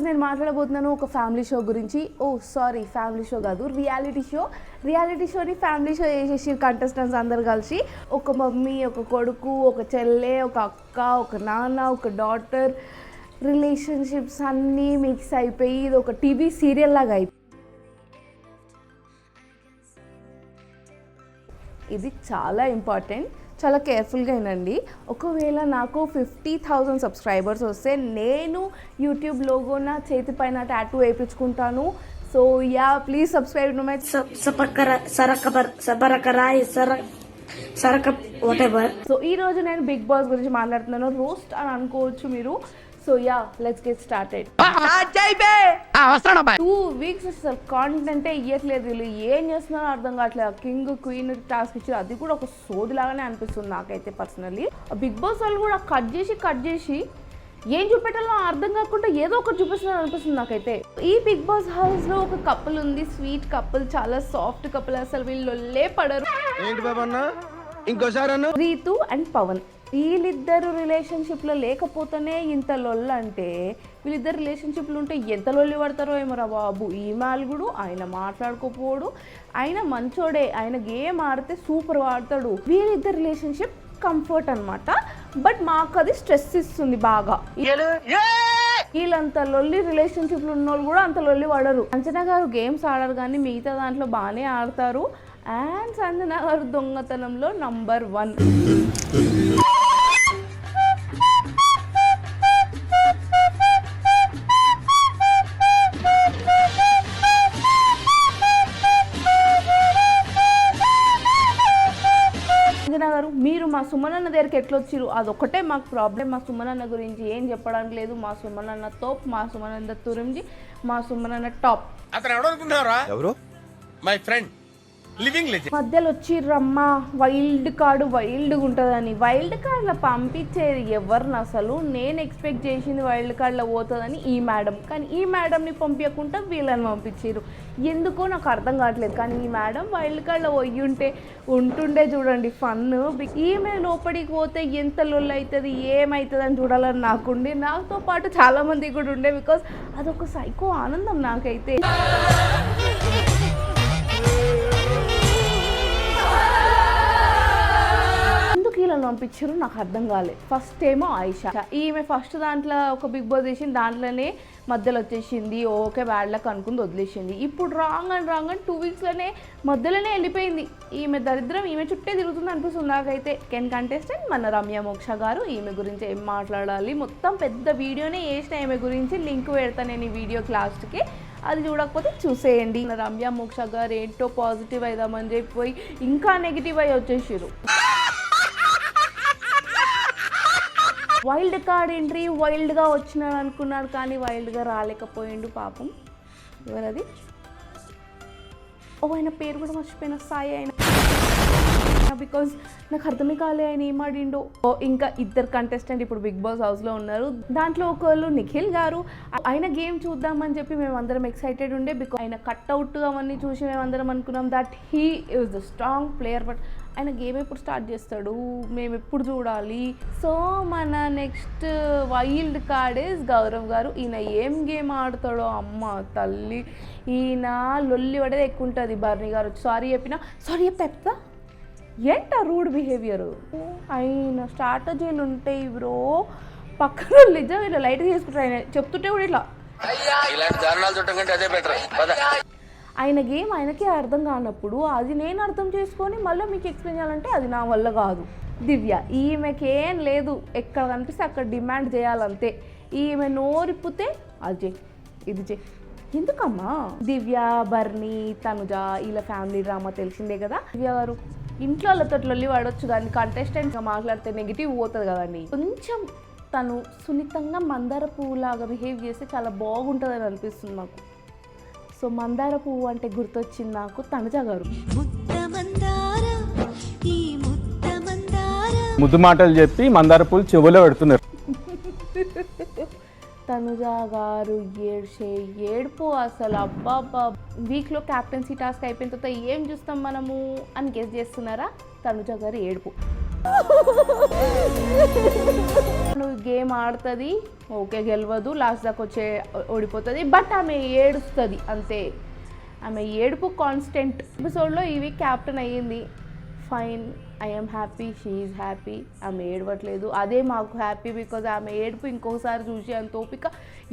నేను మాట్లాడబోతున్నాను ఒక ఫ్యామిలీ షో గురించి. సారీ, ఫ్యామిలీ షో కాదు, రియాలిటీ షోని ఫ్యామిలీ షో చేసేసి కంటెస్టెంట్స్ అందరు కలిసి ఒక మమ్మీ, ఒక కొడుకు, ఒక చెల్లె, ఒక అక్క, ఒక నాన్న, ఒక డాటర్ రిలేషన్షిప్స్ అన్నీ మిక్స్ అయిపోయి ఇది ఒక టీవీ సీరియల్ లాగా అయిపోయి ఇది చాలా ఇంపార్టెంట్, చాలా కేర్ఫుల్గా వినండి. ఒకవేళ నాకు 50,000 సబ్స్క్రైబర్స్ వస్తే నేను యూట్యూబ్ లోగో నా చేతి పైన టాటూ వేయించుకుంటాను. So yeah, please subscribe to my so ఈ రోజు నేను బిగ్ బాస్ గురించి మాట్లాడుతున్నాను. రోస్ట్ అని అనుకోవచ్చు మీరు. So yeah, let's get started. 2 weeks అసలు కాంటెంటే ఇవ్వట్లేదు. వీళ్ళు ఏం చేస్తున్నారో అర్థం కావట్లేదు. కింగ్ క్వీన్ టాస్క్ ఇచ్చారు, అది కూడా ఒక సోదిలాగానే అనిపిస్తుంది నాకైతే పర్సనల్లీ. బిగ్ బాస్ వాళ్ళు కూడా కట్ చేసి ఏం చూపెట్టాలో అర్థం కాకుండా ఏదో ఒకటి చూపిస్తున్నారు అనిపిస్తుంది నాకైతే. ఈ బిగ్ బాస్ హౌస్ లో ఒక కపుల్ ఉంది, స్వీట్ కపుల్, చాలా సాఫ్ట్ కపుల్. అసలు వీళ్ళు పడరు. రీతు అండ్ పవన్, వీళ్ళిద్దరు రిలేషన్షిప్లో లేకపోతేనే ఇంత లొల్లు అంటే వీళ్ళిద్దరు రిలేషన్షిప్లు ఉంటే ఎంత లొల్లి పడతారో ఏమరా బాబు. ఈ మాల్గుడు ఆయన మాట్లాడుకోపోడు, ఆయన మంచోడే, ఆయన గేమ్ ఆడితే సూపర్ ఆడతాడు. వీళ్ళిద్దరు రిలేషన్షిప్ కంఫర్ట్ అనమాట. బట్ మాకు అది స్ట్రెస్ ఇస్తుంది బాగా. వీళ్ళంత లొల్లి రిలేషన్షిప్లు ఉన్న వాళ్ళు కూడా అంత లొల్లి పడరు. అంజనా గారు గేమ్స్ ఆడరు కానీ మిగతా దాంట్లో బాగానే ఆడతారు. అండ్ సంజన గారు దొంగతనంలో నంబర్ 1. సంజన గారు, మీరు మా సుమనన్న దగ్గరికి ఎట్లా వచ్చిరు అదొక్కటే మాకు ప్రాబ్లం. మా సుమనన్న గురించి ఏం చెప్పడానికి లేదు. మా సుమనన్న తోప్, మా సుమనన్న తురింజి, మా సుమనన్న టాప్. ఎవరు? మై ఫ్రెండ్ మధ్యలో వచ్చి రమ్మ వైల్డ్ కార్డు వైల్డ్గా ఉంటుందని. వైల్డ్ కార్డులో పంపించేది ఎవరిని అసలు? నేను ఎక్స్పెక్ట్ చేసింది వైల్డ్ కార్డులో పోతుందని ఈ మేడం, కానీ ఈ మేడంని పంపించకుండా వీళ్ళని పంపించారు. ఎందుకో నాకు అర్థం కావట్లేదు. కానీ ఈ మేడం వైల్డ్ కార్డులో పోయి ఉంటుండే చూడండి ఫన్. ఈమె లోపలికి పోతే ఎంత లొల్లు అవుతుంది, ఏమవుతుంది అని చూడాలని నాకుండే. నాతో పాటు చాలామంది కూడా ఉండే. బికాజ్ అదొక సైకో ఆనందం నాకైతే. వీళ్ళని పంపించారు నాకు అర్థం కాలేదు. ఫస్ట్ ఏమో ఆయిషా, ఈమె ఫస్ట్ దాంట్లో ఒక బిగ్ బాస్ చేసింది, దాంట్లోనే మధ్యలో వచ్చేసింది, ఓకే బ్యాడ్ లక్ అనుకుని వదిలేసింది. ఇప్పుడు రాంగ్ అండ్ 2 వీక్స్లోనే మధ్యలోనే వెళ్ళిపోయింది. ఈమె దరిద్రం ఈమె చుట్టే తిరుగుతుంది అనిపిస్తుంది నాకైతే. కంటెస్టెంట్ మన రమ్య మోక్ష గారు, ఈమె గురించి ఏం మాట్లాడాలి, మొత్తం పెద్ద వీడియోనే వేసిన ఈమె గురించి. లింక్ పెడతాను నేను ఈ వీడియో లాస్ట్కి, అది చూడకపోతే చూసేయండి. రమ్య మోక్ష గారు ఏంటో పాజిటివ్ అయిదామని చెప్పి ఇంకా నెగిటివ్ అయ్యి వచ్చేసారు. వైల్డ్ కార్డ్ ఎంట్రీ వైల్డ్గా వచ్చినాడు అనుకున్నాడు, కానీ వైల్డ్గా రాలేకపోయిండు పాపం. ఎవరది? ఆయన పేరు కూడా మర్చిపోయిన, సాయి ఆయన. బికాజ్ నాకు అర్థమే కాలే ఆయన ఏం ఆడిండో. ఇంకా 2 కంటెస్టెంట్ ఇప్పుడు బిగ్ బాస్ హౌస్లో ఉన్నారు. దాంట్లో ఒకళ్ళు నిఖిల్ గారు. ఆయన గేమ్ చూద్దామని చెప్పి మేమందరం ఎక్సైటెడ్ ఉండే. బికాజ్ ఆయన కట్అవుట్ అవన్నీ చూసి మేమందరం అనుకున్నాం that he is the strong player. But ఆయన గేమ్ ఎప్పుడు స్టార్ట్ చేస్తాడు, మేము ఎప్పుడు చూడాలి? సో మన next wild card is Gaurav గారు. ఈయన ఏం గేమ్ ఆడతాడో అమ్మ తల్లి. ఈయన లొల్లి పడేది ఎక్కువ ఉంటుంది. బర్నీ గారు సారీ చెప్తా ఏంట రూడ్ బిహేవియర్. ఆయన స్ట్రాటజీలు ఉంటాయి బ్రో. పక్కన నిజం ఇలా లైట్ తీసుకుంటారు. ఆయన చెప్తుంటే కూడా ఇట్లా ఆయన గేమ్ ఆయనకే అర్థం కానప్పుడు అది నేను అర్థం చేసుకొని మళ్ళీ మీకు ఎక్స్ప్లెయిన్ చేయాలంటే అది నా వల్ల కాదు. దివ్య, ఈమెకేం లేదు, ఎక్కడ కనిపిస్తే అక్కడ డిమాండ్ చేయాలంతే. ఈమె నోరిప్పితే అది చేయి, ఇది చేయి, ఎందుకమ్మా? దివ్య, బర్నీ, తనుజ, వీళ్ళ ఫ్యామిలీ డ్రామా తెలిసిందే కదా. దివ్య గారు ఇంట్లో వాళ్ళతో లొల్లి వాడొచ్చు, కానీ కంటెస్టెంట్గా మాట్లాడితే నెగిటివ్ పోతుంది కదండి. కొంచెం తను సున్నితంగా మందార పువ్వులాగా బిహేవ్ చేస్తే చాలా బాగుంటుందని అనిపిస్తుంది నాకు. సో మందార పువ్వు అంటే గుర్తొచ్చింది నాకు తనుజ గారు. ముద్దు మాటలు చెప్పి మందార పువ్వులు చెవులో పెడుతున్నారు. తనుజ గారు ఏడుపు అసలు. అబ్బాబ్బా, వీక్లో క్యాప్టెన్సీ టాస్క్ అయిపోయిన తర్వాత ఏం చూస్తాం మనము అని గెస్ చేస్తున్నారా? తనుజ గారు ఏడుపు. నువ్వు గేమ్ ఆడుతుంది, ఓకే గెలవదు, లాస్ట్ దాకా వచ్చే ఓడిపోతుంది, బట్ ఆమె ఏడుస్తుంది అంతే. ఆమె ఏడుపు కాన్స్టెంట్. ఎపిసోడ్లో ఈ వీక్ క్యాప్టెన్ అయ్యింది, fine, I'm happy, she is happy. ఆమె ఏడవట్లేదు, అదే మాకు హ్యాపీ. బికాజ్ ఆమె ఏడుపు ఇంకొకసారి చూసి అంత ఓపిక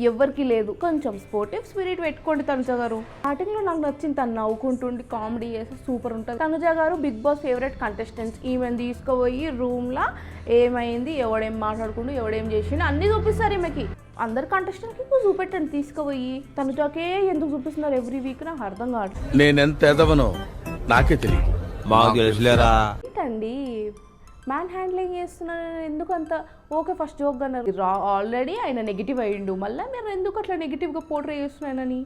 ఎవరికి లేదు. కొంచెం స్పోర్టివ్ స్పిరిట్ పెట్టుకోండి తనుజ గారు. స్టార్టింగ్లో నాకు నచ్చింది, తను నవ్వుకుంటుండి కామెడీ చేస్తే సూపర్ ఉంటుంది. తనుజ గారు బిగ్ బాస్ ఫేవరెట్ కంటెస్టెంట్స్. ఈమెను తీసుకుపోయి రూమ్లో ఏమైంది, ఎవడేం మాట్లాడుకుంటూ ఎవడేం చేసిండు అన్నీ చూపిస్తారు ఈమెకి. అందరు కంటెస్టెంట్కి చూపెట్టండి తీసుకుపోయి. తనుజాకే ఎందుకు చూపిస్తున్నారు ఎవ్రీ వీక్ నాకు అర్థం కాదు. నేనెంత ఎదవనో నాకే తెలియదు. ఏంటండి మ్యాన్ హ్యాండ్లింగ్ చేస్తున్నాను ఎందుకు అంత? ఓకే ఫస్ట్ జోక్ అన్నారు, ఆల్రెడీ ఆయన నెగిటివ్ అయ్యిండు, మళ్ళీ మీరు ఎందుకు అట్లా నెగిటివ్గా పోర్ట్రే చేస్తున్నానని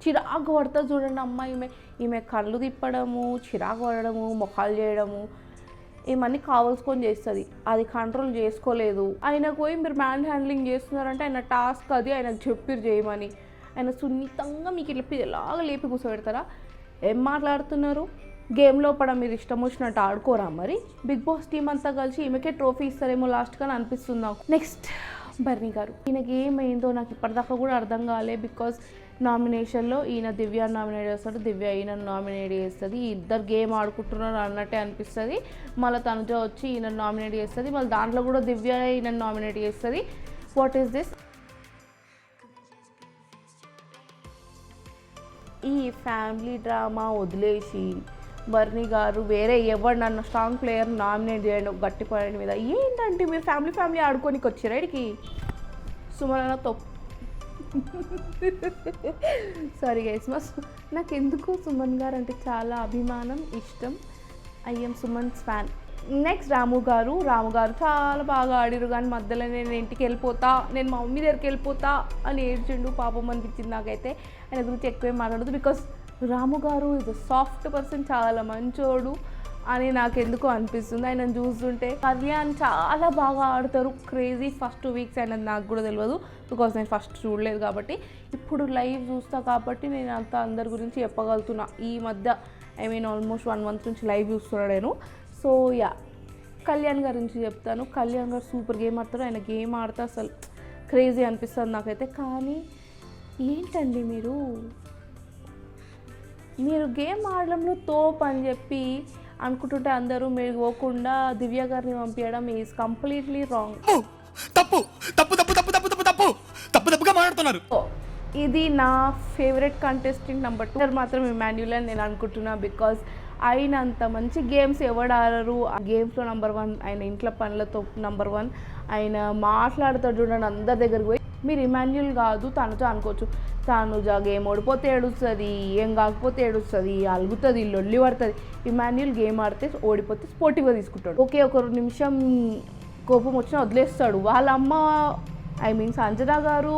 చిరాకు పడుతుంది చూడండి. అమ్మాయి ఈమె కళ్ళు తిప్పడము, చిరాకు పడడము, మొఖాలు చేయడము ఇవన్నీ కావాల్సుకొని చేస్తుంది. అది కంట్రోల్ చేసుకోలేదు. ఆయనకు పోయి మీరు మ్యాన్ హ్యాండ్లింగ్ చేస్తున్నారంటే ఆయన టాస్క్ అది, ఆయనకు చెప్పిరు చేయమని. ఆయన సున్నితంగా మీకు ఎలాగ లేపి కూర్చోబెడతారా? ఏం మాట్లాడుతున్నారు? గేమ్ లోపల మీరు ఇష్టం వచ్చినట్టు ఆడుకోరా? మరి బిగ్ బాస్ టీం అంతా కలిసి ఈమెకే ట్రోఫీ ఇస్తారేమో లాస్ట్ కానీ అనిపిస్తుంది నాకు. నెక్స్ట్ బర్నీ గారు, ఈయనకి ఏమైందో నాకు ఇప్పటిదాకా కూడా అర్థం కాలే. బికాజ్ నామినేషన్లో ఈయన దివ్య నామినేట్ చేస్తాడు, దివ్య ఈయన నామినేట్ చేస్తుంది, ఇద్దరు గేమ్ ఆడుకుంటున్నారు అన్నట్టే అనిపిస్తుంది. మళ్ళీ తనుజ వచ్చి ఈయన నామినేట్ చేస్తుంది, మళ్ళీ దాంట్లో కూడా దివ్య ఈయన నామినేట్ చేస్తుంది. What is this? ఈ ఫ్యామిలీ డ్రామా వదిలేసి బర్నీ గారు వేరే ఎవరు నన్ను స్ట్రాంగ్ ప్లేయర్ నామినేట్ చేయండి ఒక గట్టి పాయింట్ మీద. ఏంటంటే మీరు ఫ్యామిలీ ఆడుకోనికి వచ్చారు ఇక్కడికి. సుమన తప్పు. సారీ గైస్, నాకు ఎందుకు సుమన్ గారు అంటే చాలా అభిమానం, ఇష్టం. I'm Suman's fan. Next Ramu garu చాలా బాగా ఆడిరు, కానీ మధ్యలో నేను ఇంటికి వెళ్ళిపోతా, నేను మా మమ్మీ దగ్గరికి వెళ్ళిపోతా అని ఏడ్చిండు. పాపం అనిపించింది నాకైతే. ఆయన గురించి ఎక్కువేం మాట్లాడదు. బికాస్ రాము గారు ఇది సాఫ్ట్ పర్సన్, చాలా మంచోడు అని నాకు ఎందుకు అనిపిస్తుంది. ఆయన చూస్తుంటే. కళ్యాణ్ చాలా బాగా ఆడతారు, క్రేజీ. ఫస్ట్ 2 వీక్స్ అయినది నాకు కూడా తెలియదు, బికాస్ నేను ఫస్ట్ చూడలేదు కాబట్టి. ఇప్పుడు లైవ్ చూస్తా కాబట్టి నేను అంతా అందరి గురించి చెప్పగలుగుతున్నా. ఈ మధ్య ఆల్మోస్ట్ 1 మంత్ నుంచి లైవ్ చూస్తున్నాను నేను. సో యా, కళ్యాణ్ గారి గురించి చెప్తాను. కళ్యాణ్ గారు సూపర్ గేమ్ ఆడతారు. ఆయన గేమ్ ఆడితే అసలు క్రేజీ అనిపిస్తుంది నాకైతే. కానీ ఏంటండి మీరు గేమ్ ఆడడంలో తోపు అని చెప్పి అనుకుంటుంటే అందరూ మీరు పోకుండా దివ్య గారిని పంపించడం ఈజ్ కంప్లీట్లీ రాంగ్. తప్పుగా మాట్లాడుతున్నారు. ఇది నా ఫేవరెట్ కంటెస్టెంట్ నెంబర్ 2 మాత్రం ఇమాన్యుల్ అని నేను అనుకుంటున్నా. బికాజ్ ఆయన అంత మంచి గేమ్స్ ఎవడు ఆడరు. ఆ గేమ్స్లో నెంబర్ 1, ఆయన ఇంట్లో పనులతో నెంబర్ 1. ఆయన మాట్లాడుతాడు చూడండి అందరి దగ్గరికి పోయి. మీరు ఇమాన్యుల్ కాదు తనుజ అనుకోవచ్చు. తనుజ గేమ్ ఓడిపోతే ఏడుస్తుంది, ఏం కాకపోతే ఏడుస్తుంది, అలుగుతుంది, లొల్లి పడుతుంది. ఇమాన్యుల్ గేమ్ ఆడితే ఓడిపోతే స్పోర్టివ్గా తీసుకుంటాడు. ఓకే ఒక 2 నిమిషం కోపం వచ్చినా వదిలేస్తాడు. వాళ్ళ అమ్మ సంజన గారు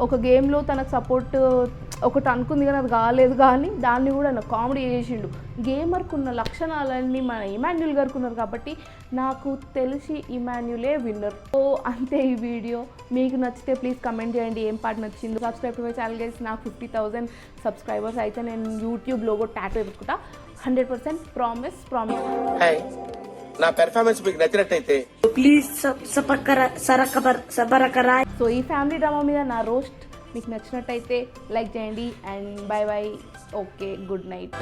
ఒక గేమ్లో తనకు సపోర్ట్ ఒకటి అనుకుంది కానీ అది కాలేదు, కానీ దాన్ని కూడా నాకు కామెడీ చేసిండు. గేమర్కు ఉన్న లక్షణాలన్నీ మన ఇమాన్యుల్ గారికి ఉన్నారు కాబట్టి నాకు తెలిసి ఇమాన్యులే విన్నర్. సో అంతే ఈ వీడియో. మీకు నచ్చితే ప్లీజ్ కమెంట్ చేయండి ఏం పాట నచ్చిందో. Subscribe to my channel guys. నాకు 50,000 సబ్స్క్రైబర్స్ అయితే నేను యూట్యూబ్ లోగో టాటూ పెట్టుకుంటా. 100% ప్రామిస్. నా పెర్ఫార్మెన్స్ మీకు నచ్చినట్టయితే ప్లీజ్ సో ఈ ఫ్యామిలీ డ్రామా మీద నా రోస్ట్ మీకు నచ్చినట్టయితే లైక్ చేయండి. And by by. Okay, good night.